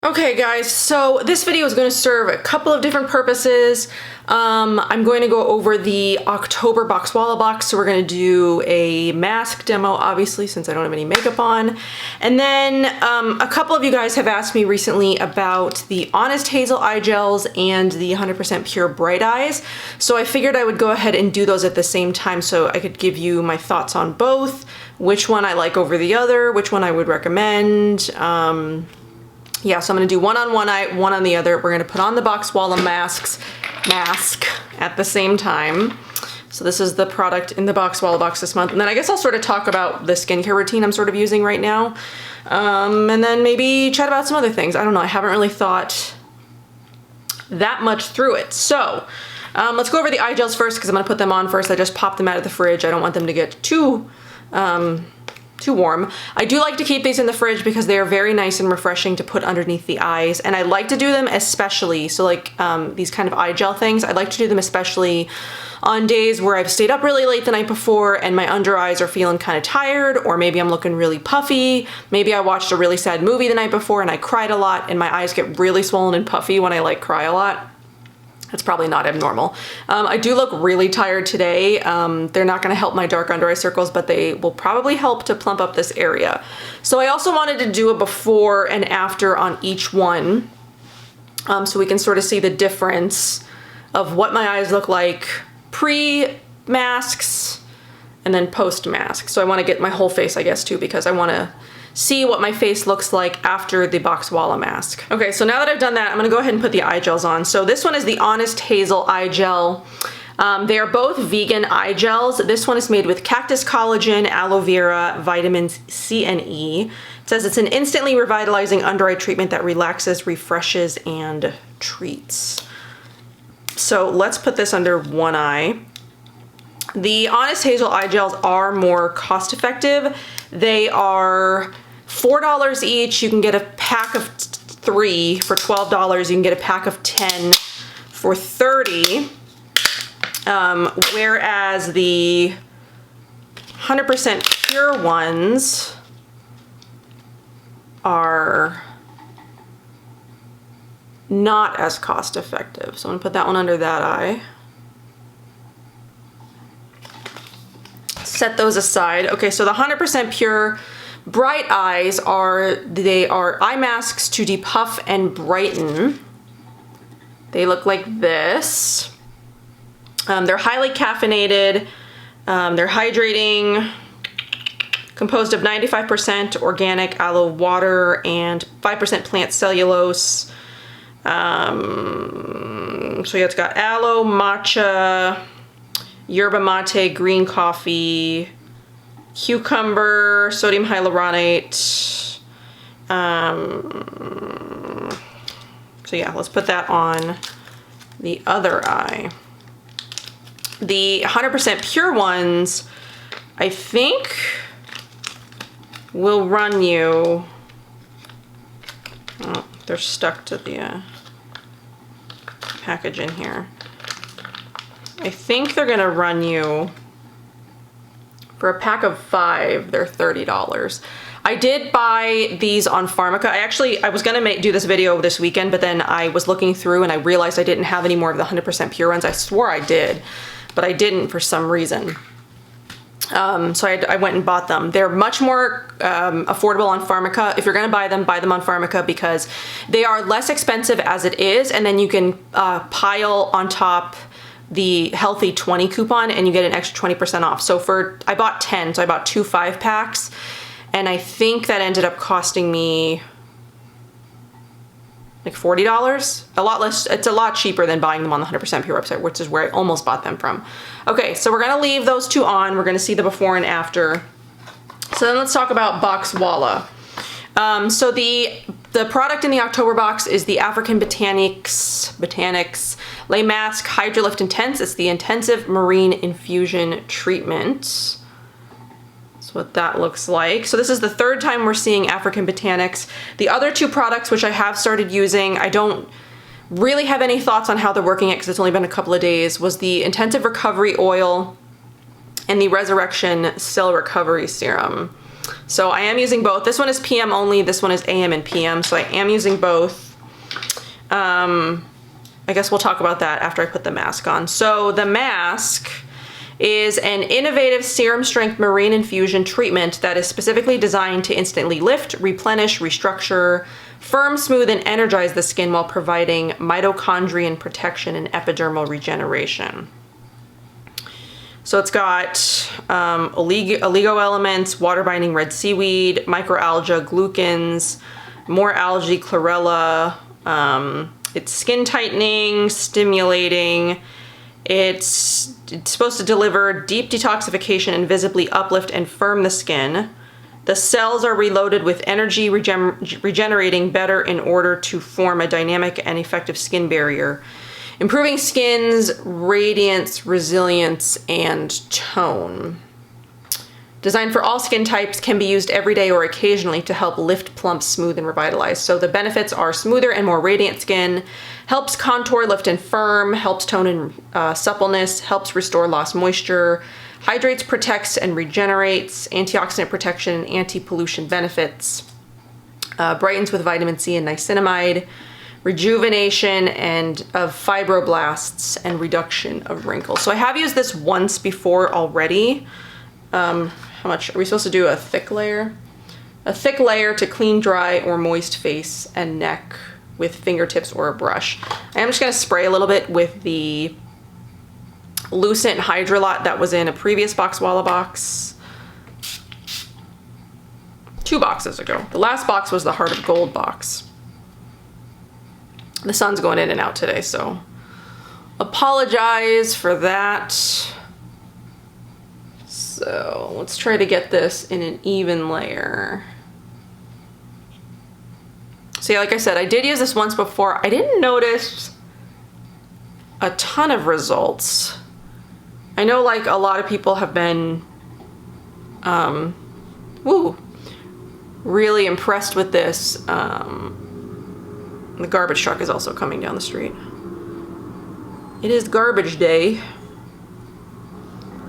Okay guys, so this video is going to serve a couple of different purposes. I'm going to go over the October Boxwalla box, so we're going to do a mask demo, obviously, since I don't have any makeup on. And then a couple of you guys have asked me recently about the Honest Hazel eye gels and the 100% Pure Bright Eyes. So I figured I would go ahead and do those at the same time so I could give you my thoughts on both, which one I like over the other, which one I would recommend. Yeah, so I'm gonna do one on one eye, one on the other. We're gonna put on the Boxwalla mask at the same time. So this is the product in the Boxwalla box this month. And then I guess I'll sort of talk about the skincare routine I'm sort of using right now. And then maybe chat about some other things. I don't know, I haven't really thought that much through it. So let's go over the eye gels first because I'm gonna put them on first. I just popped them out of the fridge. I don't want them to get too warm. I do like to keep these in the fridge because they are very nice and refreshing to put underneath the eyes, and I like to do them especially, so like these kind of eye gel things, I like to do them especially on days where I've stayed up really late the night before and my under eyes are feeling kind of tired, or maybe I'm looking really puffy, maybe I watched a really sad movie the night before and I cried a lot and my eyes get really swollen and puffy when I like cry a lot. It's probably not abnormal. I do look really tired today. They're not gonna help my dark under eye circles, but they will probably help to plump up this area. So I also wanted to do a before and after on each one, so we can sort of see the difference of what my eyes look like pre-masks and then post-mask. So I wanna get my whole face, I guess, too, because I wanna see what my face looks like after the Boxwalla mask. Okay, so now that I've done that, I'm gonna go ahead and put the eye gels on. So this one is the Honest Hazel eye gel. They are both vegan eye gels. This one is made with cactus collagen, aloe vera, vitamins C and E. It says it's an instantly revitalizing under eye treatment that relaxes, refreshes, and treats. So let's put this under one eye. The Honest Hazel eye gels are more cost effective. They are $4 each. You can get a pack of 3 for $12. You can get a pack of 10 for $30. Whereas the 100% pure ones are not as cost effective. So I'm gonna put that one under that eye. Set those aside. Okay, so the 100% Pure Bright Eyes are eye masks to depuff and brighten. They look like this. They're highly caffeinated. They're hydrating, composed of 95% organic aloe water and 5% plant cellulose. So yeah, it's got aloe, matcha, yerba mate, green coffee, cucumber, sodium hyaluronate. So yeah, let's put that on the other eye. The 100% pure ones, I think, will run you, oh, they're stuck to the package in here. I think they're gonna run you, for a pack of 5, they're $30. I did buy these on Pharmaca. I was gonna do this video this weekend, but then I was looking through and I realized I didn't have any more of the 100% pure ones. I swore I did, but I didn't for some reason. So I went and bought them. They're much more affordable on Pharmaca. If you're gonna buy them on Pharmaca because they are less expensive as it is, and then you can pile on top the healthy 20 coupon and you get an extra 20% off. So I bought 10, so I bought 2 5-packs, and I think that ended up costing me like $40, a lot less. It's a lot cheaper than buying them on the 100% Pure website, which is where I almost bought them from. Okay, so we're gonna leave those 2 on. We're gonna see the before and after. So then let's talk about Boxwalla. So the product in the October box is the African Botanics Lay Mask Hydrolift Intense. It's the Intensive Marine Infusion Treatment. That's what that looks like. So this is the 3rd time we're seeing African Botanics. The other 2 products, which I have started using, I don't really have any thoughts on how they're working it because it's only been a couple of days, was the Intensive Recovery Oil and the Resurrection Cell Recovery Serum. So I am using both. This one is PM only, this one is AM and PM, so I am using both. I guess we'll talk about that after I put the mask on. So the mask is an innovative serum strength marine infusion treatment that is specifically designed to instantly lift, replenish, restructure, firm, smooth, and energize the skin while providing mitochondrial protection and epidermal regeneration. So it's got oligo elements, water-binding red seaweed, microalgae, glucans, more algae, chlorella. It's skin tightening, stimulating. It's supposed to deliver deep detoxification and visibly uplift and firm the skin. The cells are reloaded with energy, regenerating better in order to form a dynamic and effective skin barrier, improving skin's radiance, resilience, and tone. Designed for all skin types, can be used every day or occasionally to help lift, plump, smooth, and revitalize. So the benefits are smoother and more radiant skin, helps contour, lift, and firm, helps tone and suppleness, helps restore lost moisture, hydrates, protects, and regenerates, antioxidant protection, and anti-pollution benefits, brightens with vitamin C and niacinamide, rejuvenation and of fibroblasts, and reduction of wrinkles. So I have used this once before already. How much are we supposed to do? A thick layer? A thick layer to clean, dry, or moist face and neck with fingertips or a brush. I'm just gonna spray a little bit with the Lucent Hydrolot that was in a previous Boxwalla box 2 boxes ago. The last box was the Heart of Gold box. The sun's going in and out today, so apologize for that. So let's try to get this in an even layer. So yeah, like I said, I did use this once before. I didn't notice a ton of results. I know like a lot of people have been really impressed with this. The garbage truck is also coming down the street. It is garbage day.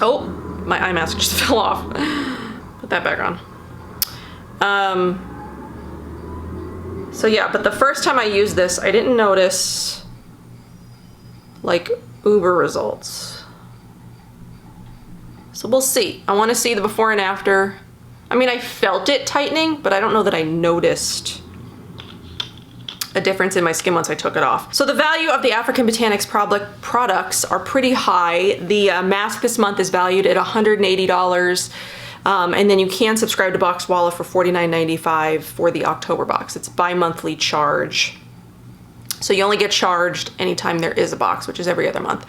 Oh, my eye mask just fell off. Put that back on. So yeah, but the first time I used this, I didn't notice like uber results. So we'll see. I want to see the before and after. I mean, I felt it tightening, but I don't know that I noticed a difference in my skin once I took it off. So the value of the African Botanics products are pretty high. The mask this month is valued at $180. And then you can subscribe to Boxwalla for $49.95 for the October box. It's bi-monthly charge. So you only get charged anytime there is a box, which is every other month.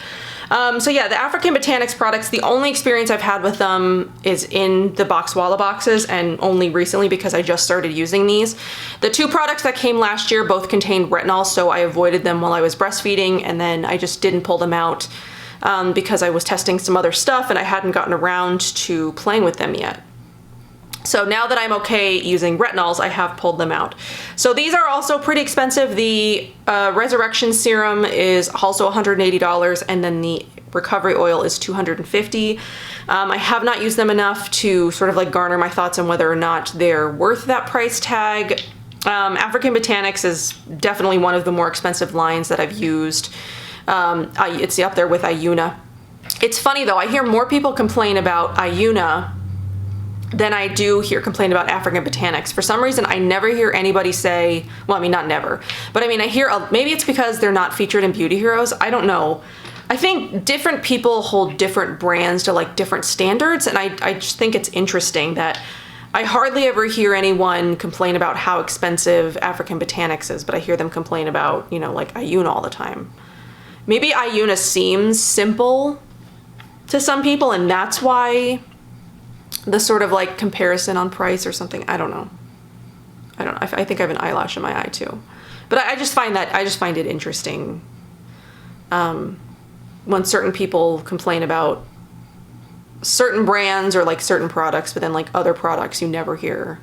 So yeah, the African Botanics products, the only experience I've had with them is in the Boxwalla boxes, and only recently because I just started using these. The 2 products that came last year both contained retinol, so I avoided them while I was breastfeeding, and then I just didn't pull them out because I was testing some other stuff and I hadn't gotten around to playing with them yet. So now that I'm okay using retinols, I have pulled them out. So these are also pretty expensive. The Resurrection Serum is also $180, and then the Recovery Oil is $250. I have not used them enough to sort of like garner my thoughts on whether or not they're worth that price tag. African Botanics is definitely one of the more expensive lines that I've used. It's up there with Iuna. It's funny though, I hear more people complain about Iuna than I do hear complain about African Botanics. For some reason, I never hear anybody say, well, I mean, not never, but I mean, I hear, maybe it's because they're not featured in Beauty Heroes. I don't know. I think different people hold different brands to like different standards, and I just think it's interesting that I hardly ever hear anyone complain about how expensive African Botanics is, but I hear them complain about, you know, like Iuna all the time. Maybe Iuna seems simple to some people, and that's why the sort of like comparison on price or something. I don't know. I think I have an eyelash in my eye too. But I just find it interesting when certain people complain about certain brands or like certain products, but then like other products you never hear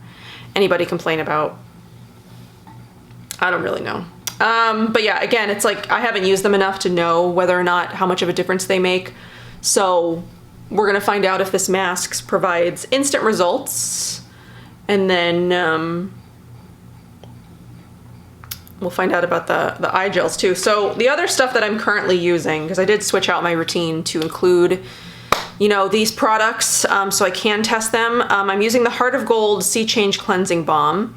anybody complain about. I don't really know. But yeah, again, it's like I haven't used them enough to know whether or not how much of a difference they make. So we're gonna find out if this mask provides instant results And then we'll find out about the eye gels too. So the other stuff that I'm currently using, because I did switch out my routine to include, you know, these products so I can test them. I'm using the Heart of Gold Sea Change Cleansing Balm.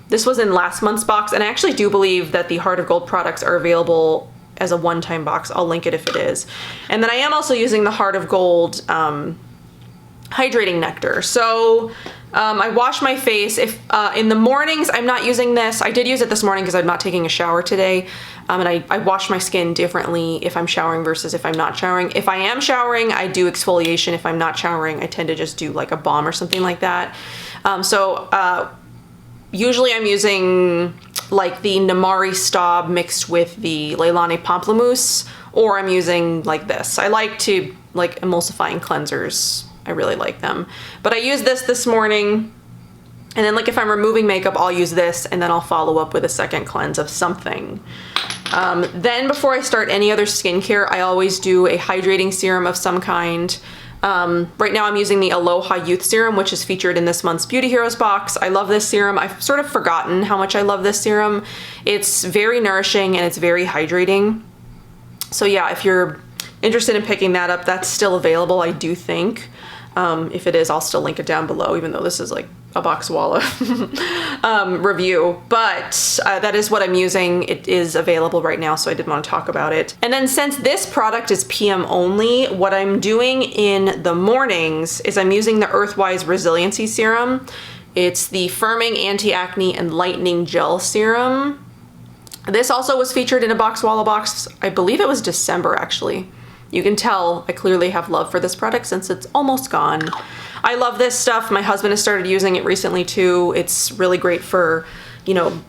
This was in last month's box, and I actually do believe that the Heart of Gold products are available as a one-time box. I'll link it if it is. And then I am also using the Heart of Gold Hydrating Nectar. So I wash my face. If in the mornings I'm not using this. I did use it this morning because I'm not taking a shower today. And I wash my skin differently if I'm showering versus if I'm not showering. If I am showering, I do exfoliation. If I'm not showering, I tend to just do like a balm or something like that. Usually I'm using like the Namari Staub mixed with the Leilani Pamplemousse, or I'm using like this. I like to like emulsifying cleansers. I really like them. But I used this morning, and then like if I'm removing makeup, I'll use this, and then I'll follow up with a second cleanse of something. Then before I start any other skincare, I always do a hydrating serum of some kind. Right now I'm using the Aloha Youth Serum, which is featured in this month's Beauty Heroes box. I love this serum. I've sort of forgotten how much I love this serum. It's very nourishing and it's very hydrating. So yeah, if you're interested in picking that up, that's still available, I do think. If it is, I'll still link it down below, even though this is like a Boxwalla review, but that is what I'm using. It is available right now, so I did want to talk about it. And then since this product is PM only, what I'm doing in the mornings is I'm using the Earthwise Resiliency Serum. It's the Firming Anti-Acne and Lightening Gel Serum. This also was featured in a Boxwalla box. I believe it was December, actually. You can tell I clearly have love for this product since it's almost gone. I love this stuff. My husband has started using it recently too. It's really great for, you know,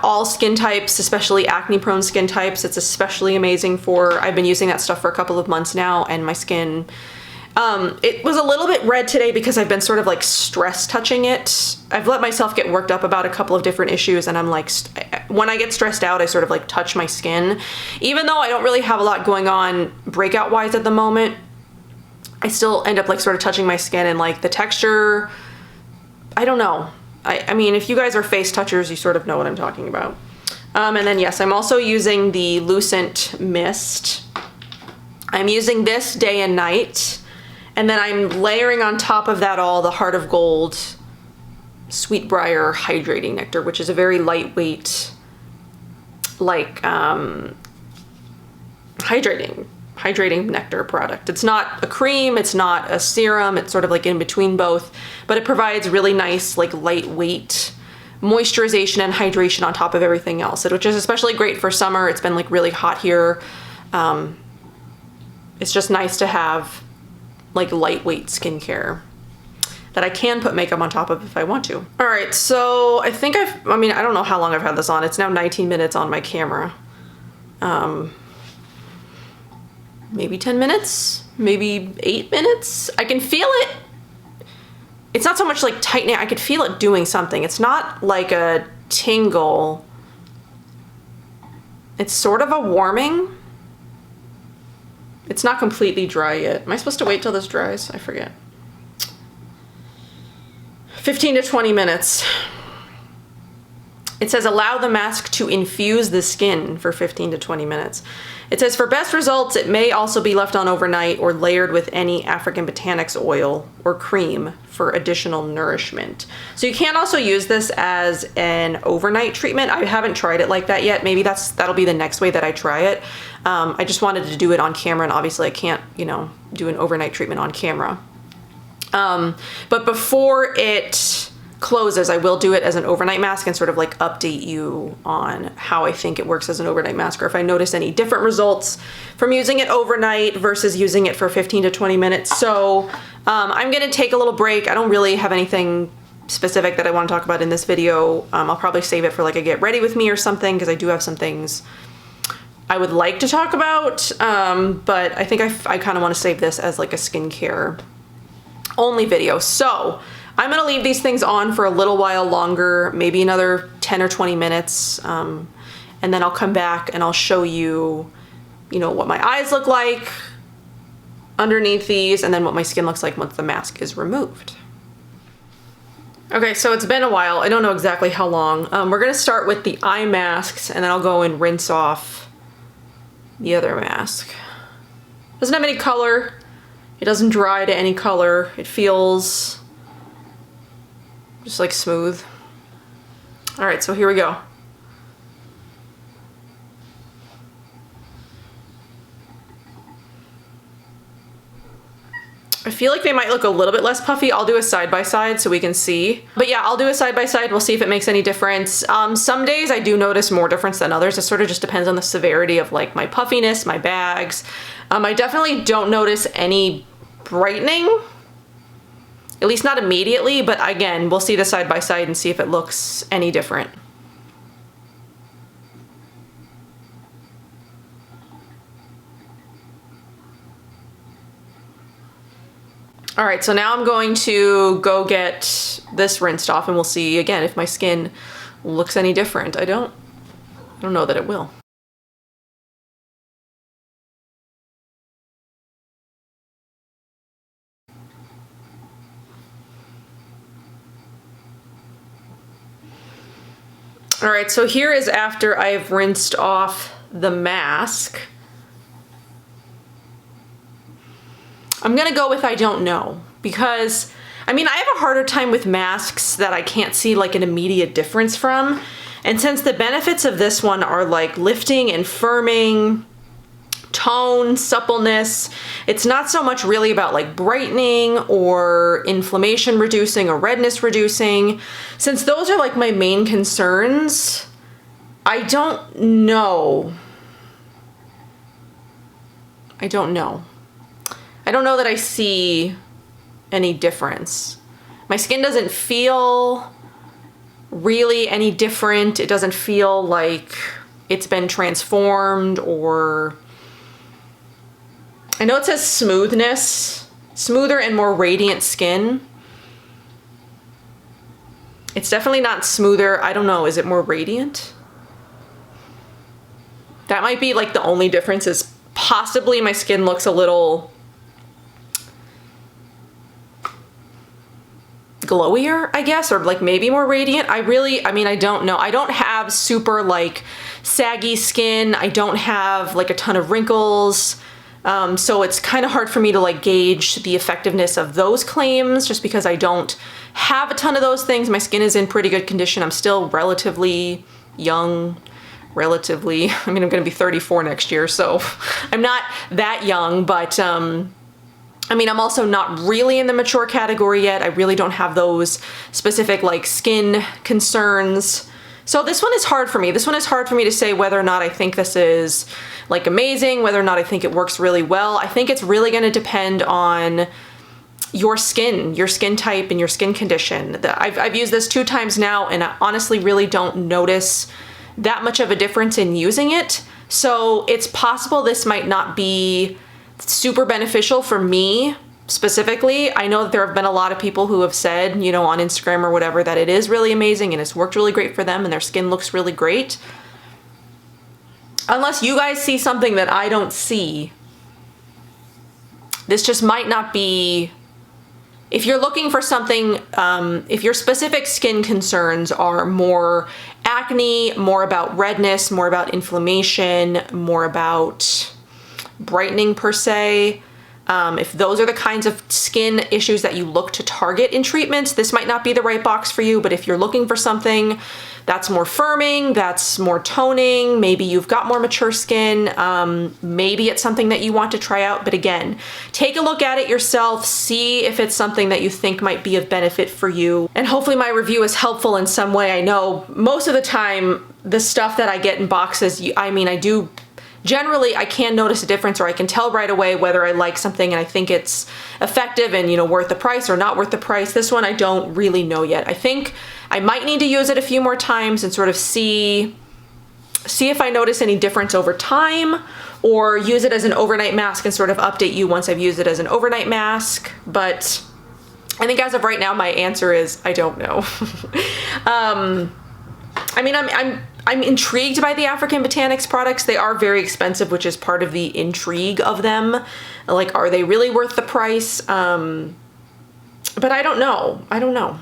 all skin types, especially acne prone skin types. It's especially amazing for, I've been using that stuff for a couple of months now, and my skin, it was a little bit red today because I've been sort of like stress touching it. I've let myself get worked up about a couple of different issues, and I'm like, when I get stressed out, I sort of like touch my skin. Even though I don't really have a lot going on breakout wise at the moment, I still end up like sort of touching my skin, and like the texture, I don't know. I mean, if you guys are face touchers, you sort of know what I'm talking about. And then yes, I'm also using the Lucent Mist. I'm using this day and night. And then I'm layering on top of that all the Heart of Gold Sweetbriar Hydrating Nectar, which is a very lightweight, like hydrating nectar product. It's not a cream, it's not a serum, it's sort of like in between both, but it provides really nice, like lightweight moisturization and hydration on top of everything else, which is especially great for summer. It's been like really hot here. It's just nice to have like lightweight skincare that I can put makeup on top of if I want to. All right, so I think I don't know how long I've had this on. It's now 19 minutes on my camera. Maybe 10 minutes, maybe 8 minutes. I can feel it. It's not so much like tightening, I could feel it doing something. It's not like a tingle. It's sort of a warming. It's not completely dry yet. Am I supposed to wait till this dries? I forget. 15 to 20 minutes. It says allow the mask to infuse the skin for 15 to 20 minutes. It says for best results, it may also be left on overnight or layered with any African botanics oil or cream for additional nourishment. So you can also use this as an overnight treatment. I haven't tried it like that yet. Maybe that'll be the next way that I try it. I just wanted to do it on camera, and obviously I can't, you know, do an overnight treatment on camera. But before it closes, I will do it as an overnight mask and sort of like update you on how I think it works as an overnight mask, or if I notice any different results from using it overnight versus using it for 15 to 20 minutes. So I'm gonna take a little break. I don't really have anything specific that I want to talk about in this video. I'll probably save it for like a get ready with me or something, because I do have some things I would like to talk about, but I think I kind of want to save this as like a skincare only video. So I'm gonna leave these things on for a little while longer, maybe another 10 or 20 minutes, and then I'll come back and I'll show you, you know, what my eyes look like underneath these, and then what my skin looks like once the mask is removed. Okay, so it's been a while. I don't know exactly how long. We're gonna start with the eye masks and then I'll go and rinse off the other mask. Doesn't have any color. It doesn't dry to any color. It feels just like smooth. All right, so here we go. I feel like they might look a little bit less puffy. I'll do a side-by-side so we can see. But yeah, I'll do a side-by-side. We'll see if it makes any difference. Some days I do notice more difference than others. It sort of just depends on the severity of like my puffiness, my bags. I definitely don't notice any brightening, at least not immediately, but again, we'll see the side-by-side and see if it looks any different. All right, so now I'm going to go get this rinsed off and we'll see again if my skin looks any different. I don't know that it will. All right, so here is after I've rinsed off the mask. I'm gonna go with I don't know, because I mean, I have a harder time with masks that I can't see like an immediate difference from. And since the benefits of this one are like lifting and firming, tone, suppleness, it's not so much really about like brightening or inflammation reducing or redness reducing. Since those are like my main concerns, I don't know. I don't know that I see any difference. My skin doesn't feel really any different. It doesn't feel like it's been transformed, or I know it says smoothness, smoother and more radiant skin. It's definitely not smoother. I don't know, is it more radiant? That might be like the only difference, is possibly my skin looks a little glowier, I guess, or like maybe more radiant. I mean, I don't know. I don't have super like saggy skin. I don't have like a ton of wrinkles. So it's kind of hard for me to like gauge the effectiveness of those claims just because I don't have a ton of those things. My skin is in pretty good condition. I'm still relatively young, I mean, I'm going to be 34 next year, so I'm not that young, but I mean, I'm also not really in the mature category yet. I really don't have those specific like skin concerns. So this one is hard for me. This one is hard for me to say whether or not I think this is like amazing, whether or not I think it works really well. I think it's really going to depend on your skin type and your skin condition. I've used this 2 times now and I honestly really don't notice that much of a difference in using it. So it's possible this might not be super beneficial for me specifically. I know that there have been a lot of people who have said, you know, on Instagram or whatever, that it is really amazing and it's worked really great for them and their skin looks really great. Unless you guys see something that I don't see, this just might not be. If you're looking for something, if your specific skin concerns are more acne, more about redness, more about inflammation, more about brightening per se, if those are the kinds of skin issues that you look to target in treatments, this might not be the right box for you. But if you're looking for something that's more firming, that's more toning, maybe you've got more mature skin, maybe it's something that you want to try out. But again, take a look at it yourself, see if it's something that you think might be of benefit for you. And hopefully my review is helpful in some way. I know most of the time the stuff that I get in boxes, I mean, I do generally, I can notice a difference, or I can tell right away whether I like something and I think it's effective and, you know, worth the price or not worth the price. This one I don't really know yet. I think I might need to use it a few more times and sort of see if I notice any difference over time, or use it as an overnight mask and sort of update you once I've used it as an overnight mask. But I think as of right now, my answer is I don't know. I mean, I'm intrigued by the African Botanics products. They are very expensive, which is part of the intrigue of them. Like, are they really worth the price? But I don't know. I don't know.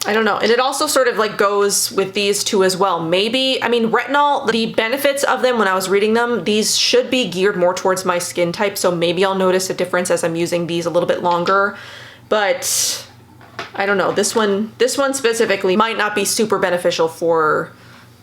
I don't know. And it also sort of like goes with these two as well. Maybe, I mean, retinol, the benefits of them when I was reading them, these should be geared more towards my skin type. So maybe I'll notice a difference as I'm using these a little bit longer. But I don't know. This one specifically might not be super beneficial for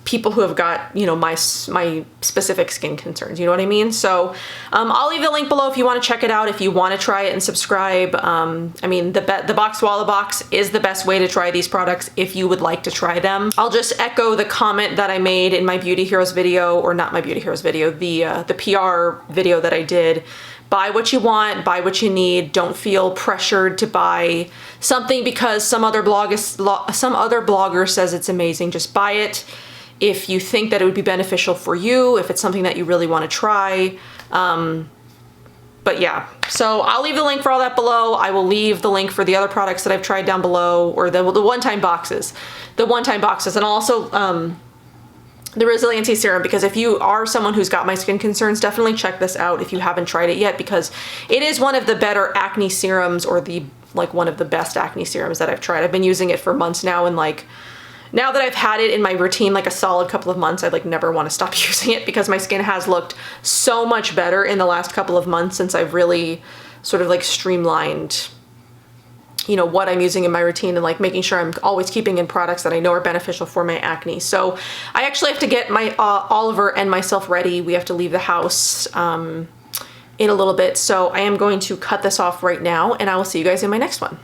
people who have got, you know, my specific skin concerns, you know what I mean? So I'll leave the link below if you want to check it out, if you want to try it and subscribe. I mean, the Boxwalla box is the best way to try these products if you would like to try them. I'll just echo the comment that I made in my Beauty Heroes video, or not my Beauty Heroes video, the PR video that I did. Buy what you want, buy what you need. Don't feel pressured to buy something because some other blogger says it's amazing. Just buy it if you think that it would be beneficial for you, if it's something that you really want to try. But yeah, so I'll leave the link for all that below. I will leave the link for the other products that I've tried down below, or the one-time boxes. The one-time boxes, and also the resiliency serum, because if you are someone who's got my skin concerns, definitely check this out if you haven't tried it yet, because it is one of the better acne serums, or one of the best acne serums that I've tried. I've been using it for months now, and like, now that I've had it in my routine like a solid couple of months, I like never want to stop using it, because my skin has looked so much better in the last couple of months since I've really sort of like streamlined, you know, what I'm using in my routine, and like making sure I'm always keeping in products that I know are beneficial for my acne. So I actually have to get my Oliver and myself ready. We have to leave the house in a little bit. So I am going to cut this off right now, and I will see you guys in my next one.